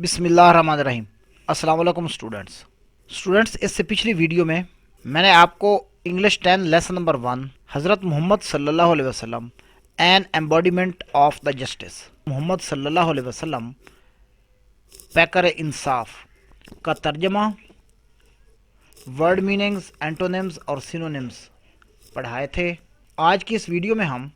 बिस्मिल्लाहिर्रहमानिर्रहीम। अस्सलाम वालेकुम स्टूडेंट्स, इससे पिछली वीडियो में मैंने आपको इंग्लिश 10 लेसन नंबर 1 हज़रत मोहम्मद सल्लल्लाहु अलैहि वसल्लम an embodiment of the justice, Muhammad सल्लल्लाहु अलैहि वसल्लम पैकर इंसाफ का तर्जमा, वर्ड मीनिंग्स, एंटोनिम्स और सिनोनिम्स पढ़ाए थे। आज की इस वीडियो में हम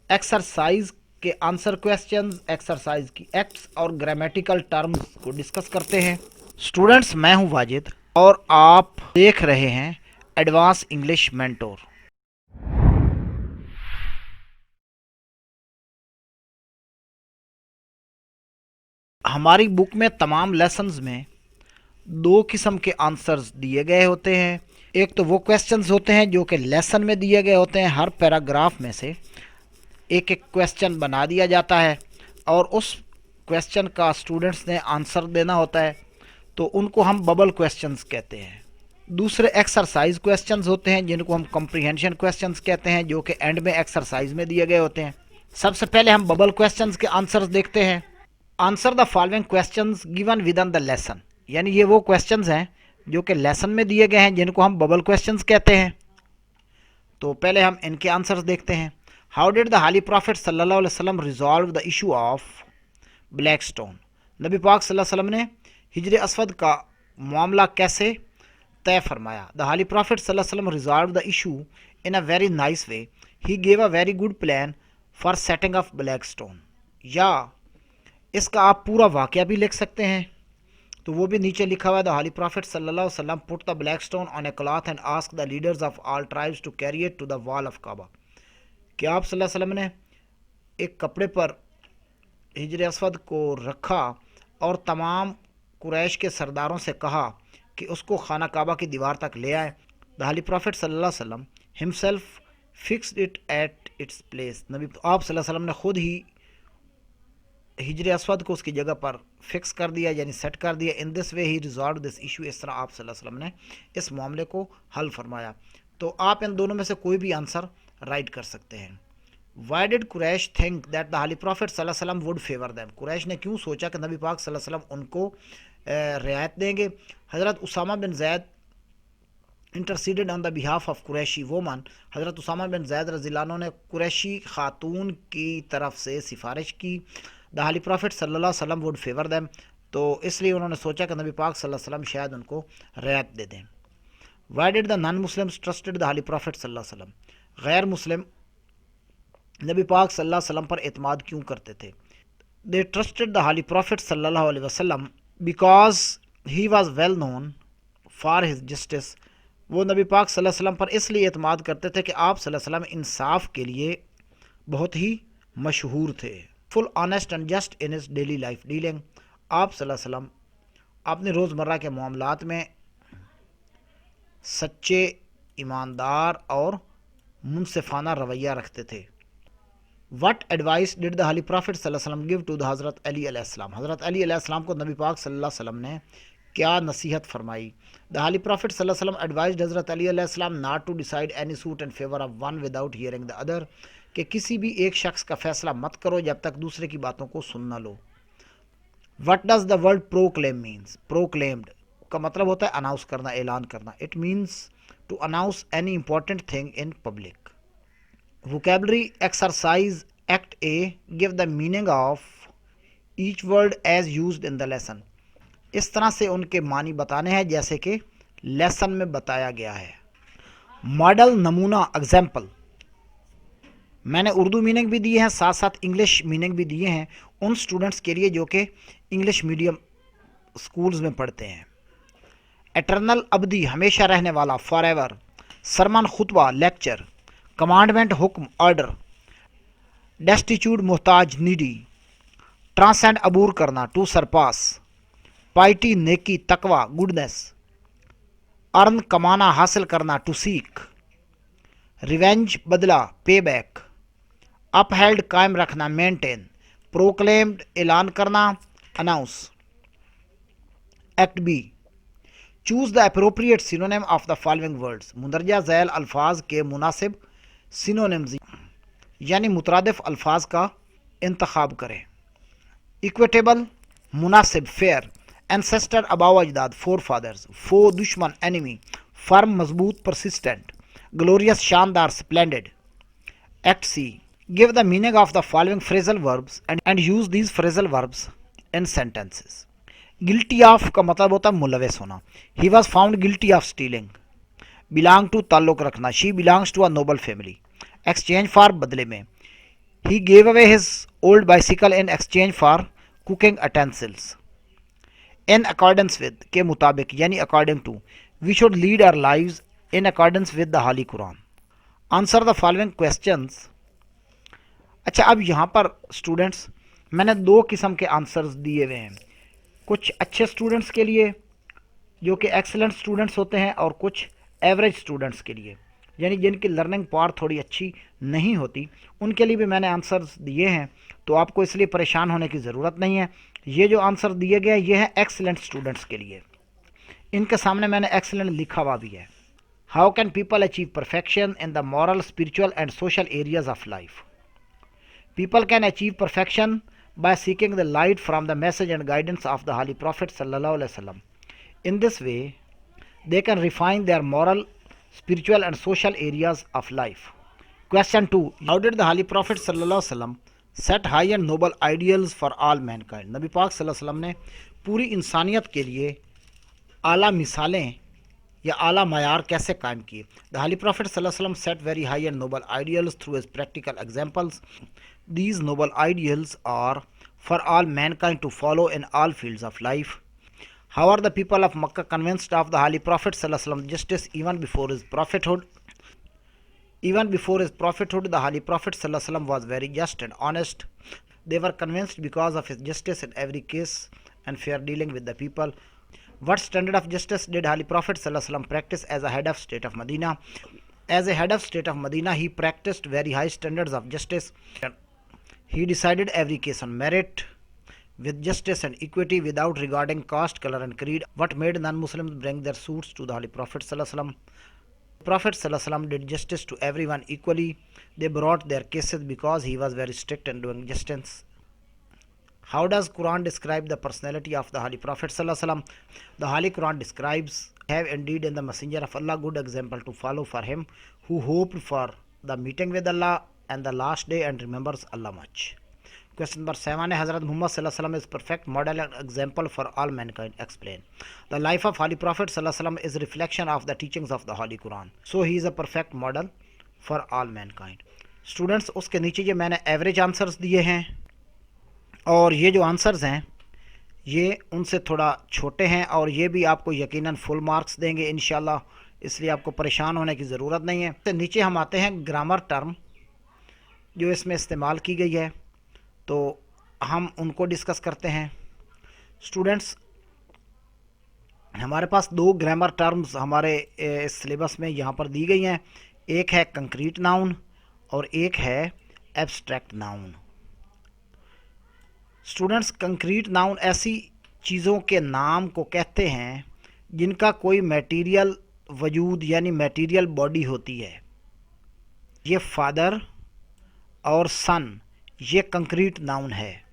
एक्सरसाइज के आंसर क्वेश्चंस, एक्सरसाइज की एक्ट्स और ग्रामेटिकल टर्म्स को डिस्कस करते हैं। स्टूडेंट्स, मैं हूं वाजिद और आप देख रहे हैं एडवांस इंग्लिश मेंटोर। हमारी बुक में तमाम लेसन्स में दो किस्म के आंसर्स दिए गए होते हैं। एक तो वो क्वेश्चंस होते हैं जो कि लेसन में दिए गए होते हैं, हर पैराग्राफ में से एक एक क्वेश्चन बना दिया जाता है और उस क्वेश्चन का स्टूडेंट्स ने आंसर देना होता है, तो उनको हम बबल क्वेश्चंस कहते हैं। दूसरे एक्सरसाइज क्वेश्चंस होते हैं जिनको हम कॉम्प्रिहेंशन क्वेश्चंस कहते हैं, जो कि एंड में एक्सरसाइज में दिए गए होते हैं। सबसे पहले हम बबल क्वेश्चंस के आंसर्स देखते हैं। Answer the following questions given with in the lesson, यानी ये वो क्वेश्चंस हैं जो कि लेसन में दिए गए हैं, जिनको हम बबल क्वेश्चंस कहते हैं। तो पहले हम इनके आंसर्स देखते हैं। How did the holy prophet सल्लल्लाहु अलैहि वसल्लम resolve the issue of black stone, नबी पाक सल्लल्लाहु अलैहि वसल्लम ने हिजर असवद का मामला कैसे तय फरमाया। द हाली प्रॉफिट सल्लल्लाहु अलैहि वसल्लम resolve the issue in a very nice way, he gave a very good plan for setting of black stone. या इसका आप पूरा वाक़या भी लिख सकते हैं, तो वो भी नीचे लिखा हुआ है। द हाली प्रॉफिट सल्लल्लाहु अलैहि वसल्लम put the black stone on a cloth and ask the leaders of all tribes to carry it to the wall of Kaaba, कि आप सल्लल्लाहु अलैहि वसल्लम ने एक कपड़े पर हिजर असवद को रखा और तमाम कुरैश के सरदारों से कहा कि उसको खाना काबा की दीवार तक ले आए। द हाली प्रॉफिट सल्लल्लाहु अलैहि वसल्लम himself fixed it at its place, नबी आप सल्लल्लाहु अलैहि वसल्लम ने खुद ही हिजर असवद को उसकी जगह पर फिक्स कर दिया, यानी सेट कर दिया। In this way he resolve this issue, इस तरह आप सल्लल्लाहु अलैहि वसल्लम ने इस मामले को हल फरमाया। तो आप इन दोनों में से कोई भी आंसर राइट कर सकते हैं। Why did Quraysh think that the holy prophet सल्लल्लाहु अलैहि वसल्लम वुड फेवर दैम, कुरैश ने क्यों सोचा कि नबी पाक सल्लल्लाहु अलैहि वसल्लम उनको रियायत देंगे। हज़रत Usama bin Zaid interceded on the behalf of Quraishi woman, हज़रत उसामा बिन जैद रज़ियल्लाहु अन्हु ने कुरैशी खातून की तरफ से सिफारिश की। द हाली प्रॉफिट सल्लल्लाहु अलैहि वसल्लम वुड फेवर दैम, तो इसलिए उन्होंने सोचा कि नबी पाक सल्लल्लाहु अलैहि वसल्लम शायद उनको रियायत दे दें। Why did the non Muslims trusted the holy prophet सल्लल्लाहु अलैहि वसल्लम, गैर मुस्लिम नबी पाक सल्लल्लाहु अलैहि वसल्लम पर एतमाद क्यों करते थे। दे ट्रस्टेड द हाली प्रॉफिट सल्लल्लाहु अलैहि वसल्लम because he was well known for his justice, वो नबी पाक सल्लल्लाहु अलैहि वसल्लम पर इसलिए एतमाद करते थे कि आप सल्लल्लाहु अलैहि वसल्लम इंसाफ के लिए बहुत ही मशहूर थे। Full honest and just in his daily life dealing, आप सल्लल्लाहु अलैहि वसल्लम अपने रोज़मर्रा के मामलात में सच्चे, ईमानदार और मुनसिफाना रवैया रखते थे। What advice did the holy prophet सल्लल्लाहु अलैहि वसल्लम गिव टू द हज़रत अली अलैहिस्सलाम, हज़रत अली अलैहिस्सलाम को नबी पाक सल्लल्लाहु अलैहि वसल्लम ने क्या नसीहत फरमाई। द हाली प्रॉफिट सल्लल्लाहु अलैहि वसल्लम एडवाइज्ड हज़रत अली अलैहिस्सलाम not to decide any suit in favour of one without hearing the other, कि किसी भी एक शख्स का फैसला मत करो जब तक दूसरे की बातों को सुन न लो। What does the word proclaim means, proclaimed का मतलब होता है अनाउंस करना, ऐलान करना। It means to announce any important thing in public. Vocabulary exercise act A, give the meaning of each word as used in the lesson, इस तरह से उनके मानी बताने हैं जैसे कि लेसन में बताया गया है। मॉडल, नमूना, एग्जाम्पल, मैंने उर्दू मीनिंग भी दिए हैं, साथ साथ इंग्लिश मीनिंग भी दिए हैं उन स्टूडेंट्स के लिए जो कि इंग्लिश मीडियम स्कूल्स में पढ़ते हैं। एटर्नल, अबदी, हमेशा रहने वाला, फॉर एवर। सरमन, खुतबा, लेक्चर। कमांडमेंट, हुक्म, ऑर्डर। डेस्टिट्यूट, मोहताज, नीडी। ट्रांसेंड, अबूर करना, टू सरपास। पाइटी, नेकी, तकवा, गुडनेस। अर्न, कमाना, हासिल करना, टू सीक। रिवेंज, बदला, पे बैक। अपहेल्ड, कायम रखना, मेंटेन। प्रोक्लेम्ड, ऐलान करना, announce. Act B, choose the appropriate synonym of the following words, मुंदरजा झैल अल्फाज के मुनासिब सिनोनिम्स यानी मुतरादिफ अल्फाज का इंतखाब करें। इक्विटेबल, मुनासिब फेयर, एंसेस्टर अबाव अजदाद फोर फादर्स, फो दुश्मन एनिमी, फर्म मजबूत परसिस्टेंट, ग्लोरियस शानदार splendid. Act C, give the meaning of the following phrasal verbs and use these phrasal verbs in sentences. Guilty of का मतलब होता है मुलविस होना। He was found guilty of stealing. Belong to ताल्लुक रखना, she belongs to a noble family. Exchange for बदले में, he gave away his old bicycle in exchange for cooking utensils. In accordance with के मुताबिक यानी according to, we should lead our lives in accordance with the holy Quran. Answer the following questions. अच्छा, अब यहाँ पर students मैंने दो किस्म के आंसर्स दिए हुए हैं, कुछ अच्छे स्टूडेंट्स के लिए जो कि एक्सीलेंट स्टूडेंट्स होते हैं, और कुछ एवरेज स्टूडेंट्स के लिए यानी जिनकी लर्निंग पावर थोड़ी अच्छी नहीं होती, उनके लिए भी मैंने आंसर्स दिए हैं। तो आपको इसलिए परेशान होने की ज़रूरत नहीं है। ये जो आंसर दिए गए ये हैं एक्सीलेंट स्टूडेंट्स के लिए। इनके सामने मैंने एक्सीलेंट लिखा हुआ भी है। How can people achieve perfection in the moral, spiritual and social areas of life. People can achieve perfection by seeking the light from the message and guidance of the Holy Prophet sallallahu alaihi wasallam. In this way, they can refine their moral, spiritual and social areas of life. Question 2. How did the Holy Prophet sallallahu alaihi wasallam set high and noble ideals for all mankind? नबी पाक सल्लल्लाहु अलैहि वसल्लम ने पूरी इंसानियत के लिए आला मिसालें या आला मयार कैसे कायम किए? द हाली प्रॉफिट सल्लल्लाहु अलैहि वसल्लम set very high and noble ideals through his practical examples. These noble ideals are for all mankind to follow in all fields of life. How are the people of Makkah convinced of the Holy Prophet sallallahu alaihi wasallam justice even before his prophethood? Even before his prophethood, the Holy Prophet sallallahu alaihi wasallam was very just and honest. They were convinced because of his justice in every case and fair dealing with the people. What standard of justice did Holy Prophet sallallahu alaihi wasallam practice as a head of state of Medina? As a head of state of Medina, he practiced very high standards of justice. He decided every case on merit, with justice and equity, without regarding caste, color and creed. What made non-Muslims bring their suits to the Holy Prophet sallallahu alaihi wasallam? The Prophet sallallahu alaihi wasallam did justice to everyone equally. They brought their cases because he was very strict in doing justice. How does Quran describe the personality of the Holy Prophet sallallahu alaihi wasallam? The Holy Quran describes, have indeed in the Messenger of Allah good example to follow for him who hoped for the meeting with Allah and the last day and remembers Allah much. Question number 7 है, Hazrat Muhammad sallallahu alaihi wasallam is perfect model and example for all mankind. Explain. The life of Holy Prophet sallallahu alaihi wasallam is a reflection of the teachings of the Holy Quran. So he is a perfect model for all mankind. Students, उसके नीचे ये मैंने average answers दिए हैं, और ये जो answers हैं ये उनसे थोड़ा छोटे हैं, और ये भी आपको यकीनन फुल मार्क्स देंगे इंशाल्लाह, इसलिए आपको परेशान होने की ज़रूरत नहीं है। तो नीचे हम आते हैं ग्रामर टर्म जो इसमें इस्तेमाल की गई है, तो हम उनको डिस्कस करते हैं। स्टूडेंट्स, हमारे पास दो ग्रामर टर्म्स हमारे इस सिलेबस में यहाँ पर दी गई हैं। एक है कंक्रीट नाउन और एक है abstract noun. Students, concrete noun ऐसी चीज़ों के नाम को कहते हैं जिनका कोई मटेरियल वजूद यानी मटेरियल बॉडी होती है। ये फादर और सन ये कंक्रीट नाउन है।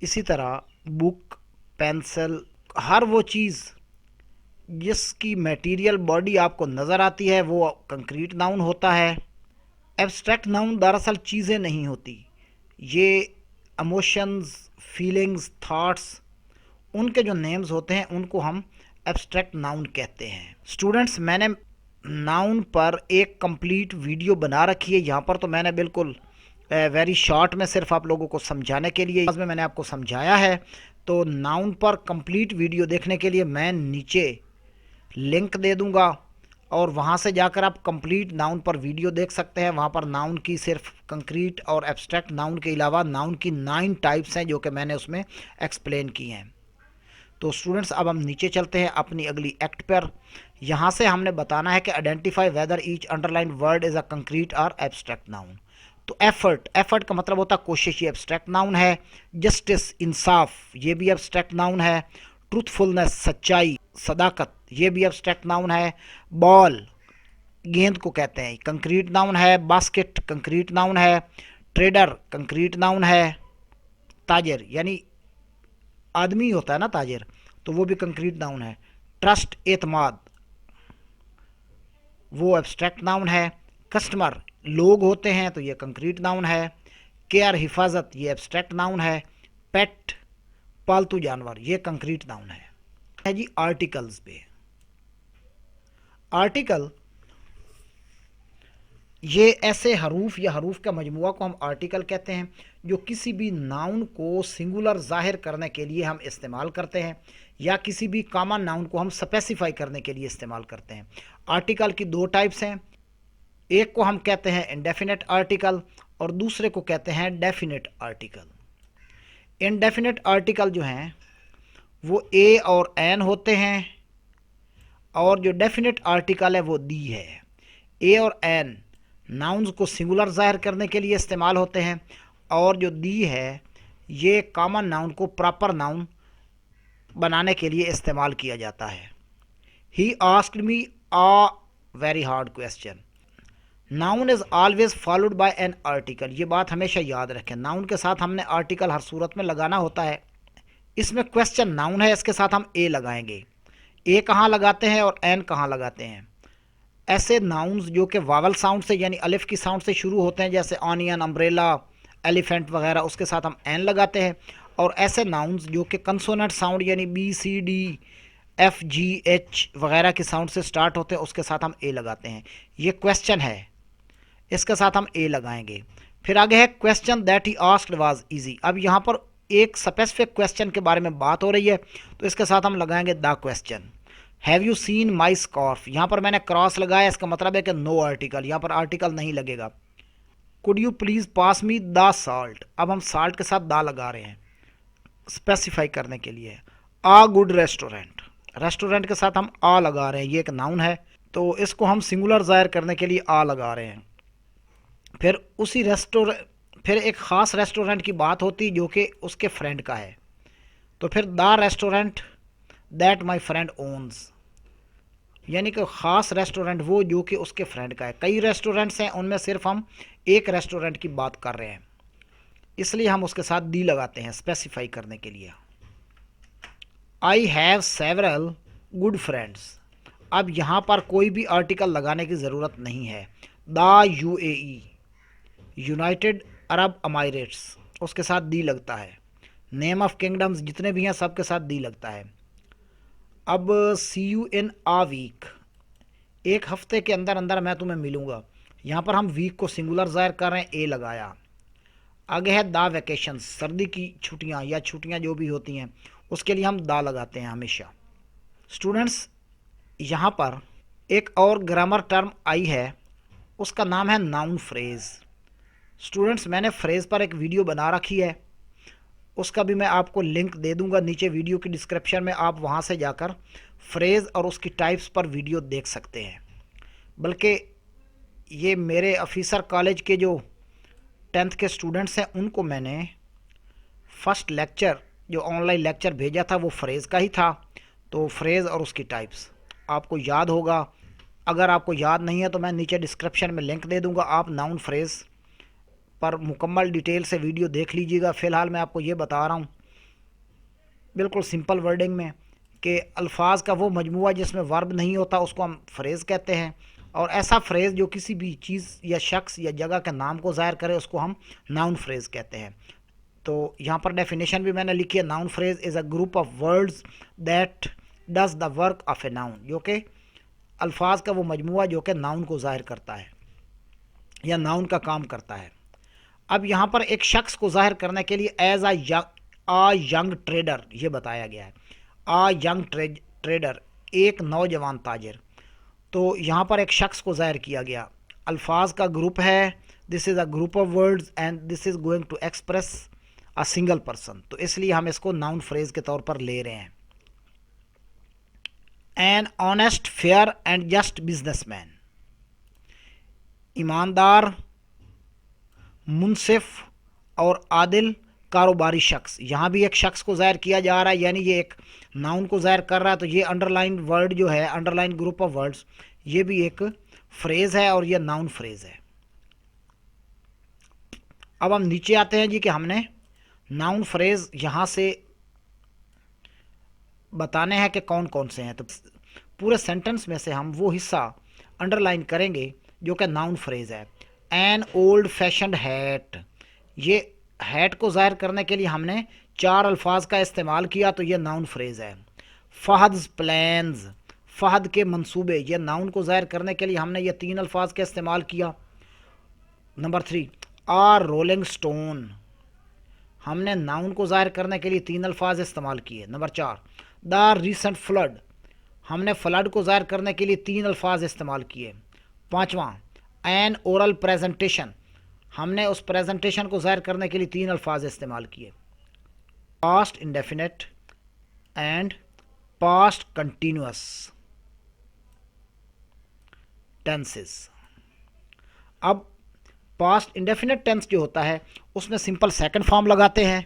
इसी तरह बुक, पेंसिल, हर वो चीज़ जिसकी मटेरियल बॉडी आपको नज़र आती है वो कंक्रीट नाउन होता है। एब्स्ट्रैक्ट नाउन दरअसल चीज़ें नहीं होती, ये इमोशंस, फीलिंग्स, थॉट्स, उनके जो नेम्स होते हैं उनको हम एब्स्ट्रैक्ट नाउन कहते हैं। स्टूडेंट्स, मैंने नाउन पर एक कंप्लीट वीडियो बना रखी है। यहाँ पर तो मैंने बिल्कुल वेरी शॉर्ट में सिर्फ आप लोगों को समझाने के लिए में मैंने आपको समझाया है। तो नाउन पर कंप्लीट वीडियो देखने के लिए मैं नीचे लिंक दे दूँगा, और वहाँ से जाकर आप कंप्लीट नाउन पर वीडियो देख सकते हैं। वहाँ पर नाउन की सिर्फ कंक्रीट और एब्स्ट्रैक्ट नाउन के अलावा नाउन की 9 टाइप्स हैं जो कि मैंने उसमें एक्सप्लेन की हैं। तो स्टूडेंट्स, अब हम नीचे चलते हैं अपनी अगली एक्ट पर। यहाँ से हमने बताना है कि identify whether each underline word is a concrete और एब्स्ट्रैक्ट नाउन। तो एफर्ट का मतलब होता है कोशिश, ये एब्स्ट्रैक्ट नाउन है। जस्टिस, इंसाफ, ये भी एब्स्ट्रैक्ट नाउन है। ट्रूथफुलनेस, सच्चाई, सदाकत, ये भी एब्स्ट्रैक्ट नाउन है। बॉल, गेंद को कहते हैं, कंक्रीट नाउन है। बास्केट कंक्रीट नाउन है। ट्रेडर कंक्रीट नाउन है। ताजर यानी आदमी होता है ना ताजिर, तो वो भी कंक्रीट नाउन है। ट्रस्ट एतमाद वो एब्स्ट्रैक्ट नाउन है। कस्टमर लोग होते हैं तो ये कंक्रीट नाउन है। केयर हिफाजत ये एब्स्ट्रैक्ट नाउन है। पेट पालतू जानवर ये कंक्रीट नाउन है जी। आर्टिकल्स पे, आर्टिकल ये ऐसे हरूफ या हरूफ का मजमुआ को हम आर्टिकल कहते हैं, जो किसी भी नाउन को सिंगुलर जाहिर करने के लिए हम इस्तेमाल करते हैं, या किसी भी कॉमन नाउन को हम स्पेसिफाई करने के लिए इस्तेमाल करते हैं। आर्टिकल की दो टाइप्स हैं, एक को हम कहते हैं इंडेफिनेट आर्टिकल और दूसरे को कहते हैं डेफिनेट आर्टिकल। इंडेफिनेट आर्टिकल जो हैं वो ए और एन होते हैं, और जो डेफिनेट आर्टिकल है वो दी है। ए और एन नाउन्स को सिंगुलर जाहिर करने के लिए इस्तेमाल होते हैं, और जो दी है ये कॉमन नाउन को प्रॉपर नाउन बनाने के लिए इस्तेमाल किया जाता है। He asked me a very hard question. Noun is always followed by an article. ये बात हमेशा याद रखें, नाउन के साथ हमने आर्टिकल हर सूरत में लगाना होता है। इसमें क्वेश्चन नाउन है, इसके साथ हम ए लगाएंगे। ए कहाँ लगाते हैं और एन कहाँ लगाते हैं? ऐसे नाउन्स जो कि वावल साउंड से यानी अलिफ की साउंड से शुरू होते हैं, जैसे ऑनियन, अम्ब्रेला, एलिफेंट वगैरह, उसके साथ हम एन लगाते हैं। और ऐसे नाउन्स जो कि कंसोनेंट साउंड यानी B C D F G H वगैरह की साउंड से स्टार्ट होते हैं, उसके साथ हम ए लगाते हैं। ये क्वेश्चन है, इसके साथ हम ए लगाएंगे। फिर आगे है question that he asked was easy. अब यहाँ पर एक स्पेसिफिक क्वेश्चन के बारे में बात हो रही है, तो इसके साथ हम लगाएंगे the question. Have you seen my scarf? यहाँ पर मैंने क्रॉस लगाया, इसका मतलब है कि नो आर्टिकल, यहाँ पर आर्टिकल नहीं लगेगा। Could you please pass me the salt? अब हम साल्ट के साथ दा लगा रहे हैं स्पेसिफाई करने के लिए। आ गुड रेस्टोरेंट, रेस्टोरेंट के साथ हम आ लगा रहे हैं, ये एक नाउन है तो इसको हम सिंगुलर जाहिर करने के लिए आ लगा रहे हैं। फिर उसी फिर एक ख़ास रेस्टोरेंट की बात होती जो कि उसके फ्रेंड का है, तो फिर the restaurant that my friend owns, यानी कि ख़ास रेस्टोरेंट वो जो कि उसके फ्रेंड का है। कई रेस्टोरेंट्स हैं, उनमें सिर्फ हम एक रेस्टोरेंट की बात कर रहे हैं, इसलिए हम उसके साथ दी लगाते हैं स्पेसिफाई करने के लिए। I have several good friends. अब यहाँ पर कोई भी आर्टिकल लगाने की ज़रूरत नहीं है। द यूएई यूनाइटेड अरब अमाइरेट्स, उसके साथ दी लगता है। नेम ऑफ किंगडम्स जितने भी हैं सबके साथ दी लगता है। अब सी यू इन आ वीक, एक हफ्ते के अंदर अंदर मैं तुम्हें मिलूँगा, यहाँ पर हम वीक को सिंगुलर ज़ाहिर कर रहे हैं, ए लगाया। आगे है द वैकेशन, सर्दी की छुट्टियाँ या छुट्टियाँ जो भी होती हैं उसके लिए हम दा लगाते हैं हमेशा। स्टूडेंट्स यहाँ पर एक और ग्रामर टर्म आई है, उसका नाम है नाउन फ्रेज़। स्टूडेंट्स मैंने फ्रेज़ पर एक वीडियो बना रखी है, उसका भी मैं आपको लिंक दे दूंगा नीचे वीडियो की डिस्क्रिप्शन में, आप वहाँ से जाकर फ्रेज़ और उसकी टाइप्स पर वीडियो देख सकते हैं। बल्कि ये मेरे ऑफिसर कॉलेज के जो 10th के स्टूडेंट्स हैं उनको मैंने फर्स्ट लेक्चर जो ऑनलाइन लेक्चर भेजा था वो फ्रेज़ का ही था। तो फ्रेज़ और उसकी टाइप्स आपको याद होगा, अगर आपको याद नहीं है तो मैं नीचे डिस्क्रिप्शन में लिंक दे दूँगा, आप नाउन फ्रेज़ पर मुकम्मल डिटेल से वीडियो देख लीजिएगा। फ़िलहाल मैं आपको ये बता रहा हूँ बिल्कुल सिंपल वर्डिंग में कि अल्फाज का वो मजमुआ जिसमें वर्ब नहीं होता उसको हम फ्रेज़ कहते हैं, और ऐसा फ्रेज़ जो किसी भी चीज़ या शख्स या जगह के नाम को ज़ाहिर करे उसको हम नाउन फ्रेज़ कहते हैं। तो यहाँ पर डेफिनेशन भी मैंने लिखी है, noun phrase is a group of words that does the work of a noun, जो कि अल्फाज का वो मजमुआ जो कि नाउन को ज़ाहिर करता है या नाउन का काम करता है। अब यहाँ पर एक शख्स को जाहिर करने के लिए एज आ यंग ट्रेडर ये बताया गया है। आ यंग ट्रेडर एक नौजवान ताजिर, तो यहाँ पर एक शख्स को जाहिर किया गया। अल्फाज का ग्रुप है, this is a group of words and this is going to express a single person, तो इसलिए हम इसको नाउन फ्रेज के तौर पर ले रहे हैं। An honest fair and just businessman, ईमानदार, मुनसिफ और आदिल कारोबारी शख्स। यहाँ भी एक शख्स को ज़ाहिर किया जा रहा है, यानी ये एक नाउन को ज़ाहिर कर रहा है, तो ये अंडरलाइन वर्ड जो है, अंडरलाइन ग्रुप ऑफ वर्ड्स, ये भी एक फ्रेज़ है और ये नाउन फ्रेज़ है। अब हम नीचे आते हैं जी कि हमने नाउन फ्रेज़ यहाँ से बताने हैं कि कौन कौन से हैं। तो पूरे सेंटेंस में से हम वो हिस्सा अंडरलाइन करेंगे जो कि नाउन फ्रेज है। एन ओल्ड फैशन्ड हैट, ये हैट को ज़ाहिर करने के लिए हमने 4 अल्फाज का इस्तेमाल किया, तो ये नाउन फ्रेज है। फहद्स प्लान्स, फहद के मंसूबे, ये नाउन को ज़ाहिर करने के लिए हमने ये 3 अल्फाज का इस्तेमाल किया। नंबर 3, आर रोलिंग स्टोन, हमने नाउन को ज़ाहिर करने के लिए 3 अल्फाज इस्तेमाल किए। नंबर 4, द रीसेंट फ्लड, हमने फ्लड को ज़ाहिर करने के लिए 3 अल्फाज इस्तेमाल किए। 5वां, एन ओरल प्रेजेंटेशन, हमने उस प्रेजेंटेशन को ज़ाहिर करने के लिए 3 अल्फाज इस्तेमाल किए। Past indefinite and past continuous tenses. अब पास्ट इंडेफिनिट टेंस जो होता है उसमें सिंपल सेकंड फॉर्म लगाते हैं,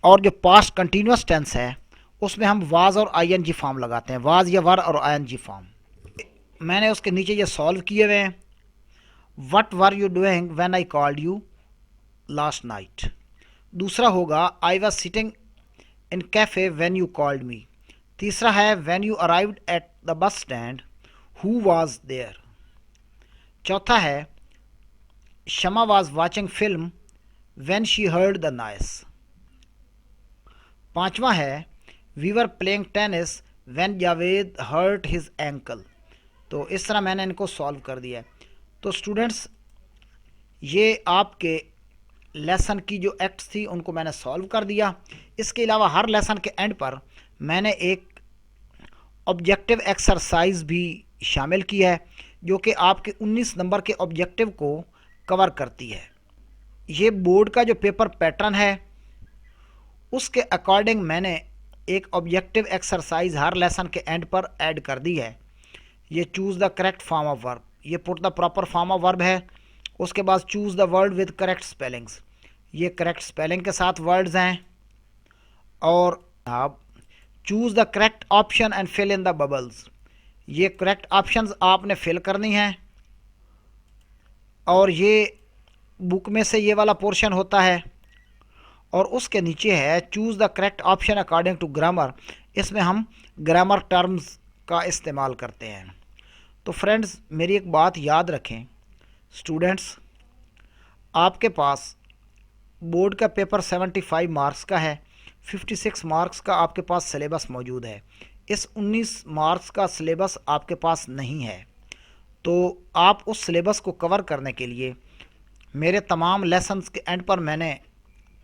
और जो पास्ट कंटिन्यूअस टेंस है उसमें हम वाज और आईएनजी फॉर्म लगाते हैं, वाज या वर और आईएनजी फॉर्म। मैंने उसके नीचे ये सॉल्व किए हुए हैं। What were you doing when I called you last night. दूसरा होगा I was sitting in cafe when you called me. तीसरा है when you arrived at the bus stand who was there. चौथा है Shama was watching film when she heard the noise. पांचवा है we were playing tennis when Javed hurt his ankle. तो इस तरह मैंने इनको सॉल्व कर दिया है। तो स्टूडेंट्स, ये आपके लेसन की जो एक्ट्स थी उनको मैंने सॉल्व कर दिया। इसके अलावा हर लेसन के एंड पर मैंने एक ऑब्जेक्टिव एक्सरसाइज भी शामिल की है जो कि आपके 19 नंबर के ऑब्जेक्टिव को कवर करती है। ये बोर्ड का जो पेपर पैटर्न है उसके अकॉर्डिंग मैंने एक ऑब्जेक्टिव एक्सरसाइज हर लेसन के एंड पर ऐड कर दी है। ये choose the correct form of verb, ये put the proper form of verb है। उसके बाद choose the word with correct spellings, ये करेक्ट स्पेलिंग के साथ वर्ड्स हैं। और आप choose the correct option and fill in the bubbles, ये करेक्ट ऑप्शंस आपने फिल करनी है। और ये बुक में से ये वाला पोर्शन होता है। और उसके नीचे है choose the correct option according to grammar, इसमें हम ग्रामर टर्म्स का इस्तेमाल करते हैं। तो फ्रेंड्स, मेरी एक बात याद रखें स्टूडेंट्स, आपके पास बोर्ड का पेपर 75 मार्क्स का है, 56 मार्क्स का आपके पास सिलेबस मौजूद है। इस 19 मार्क्स का सिलेबस आपके पास नहीं है। तो आप उस सिलेबस को कवर करने के लिए मेरे तमाम लेसन्स के एंड पर मैंने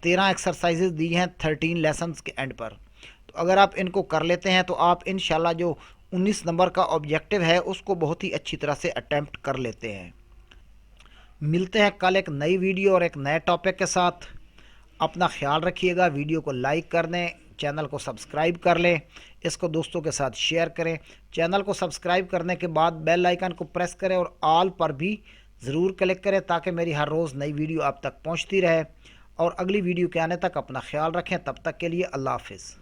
13 एक्सरसाइजेज दी हैं 13 लेसन्स के एंड पर। तो अगर आप इनको कर लेते हैं तो आप इंशाल्लाह जो 19 नंबर का ऑब्जेक्टिव है उसको बहुत ही अच्छी तरह से अटेम्प्ट कर लेते हैं। मिलते हैं कल एक नई वीडियो और एक नए टॉपिक के साथ। अपना ख्याल रखिएगा। वीडियो को लाइक कर दें, चैनल को सब्सक्राइब कर लें, इसको दोस्तों के साथ शेयर करें। चैनल को सब्सक्राइब करने के बाद बेल आइकन को प्रेस करें और ऑल पर भी ज़रूर क्लिक करें ताकि मेरी हर रोज़ नई वीडियो आप तक पहुंचती रहे। और अगली वीडियो के आने तक अपना ख्याल रखें। तब तक के लिए अल्लाह हाफिज़।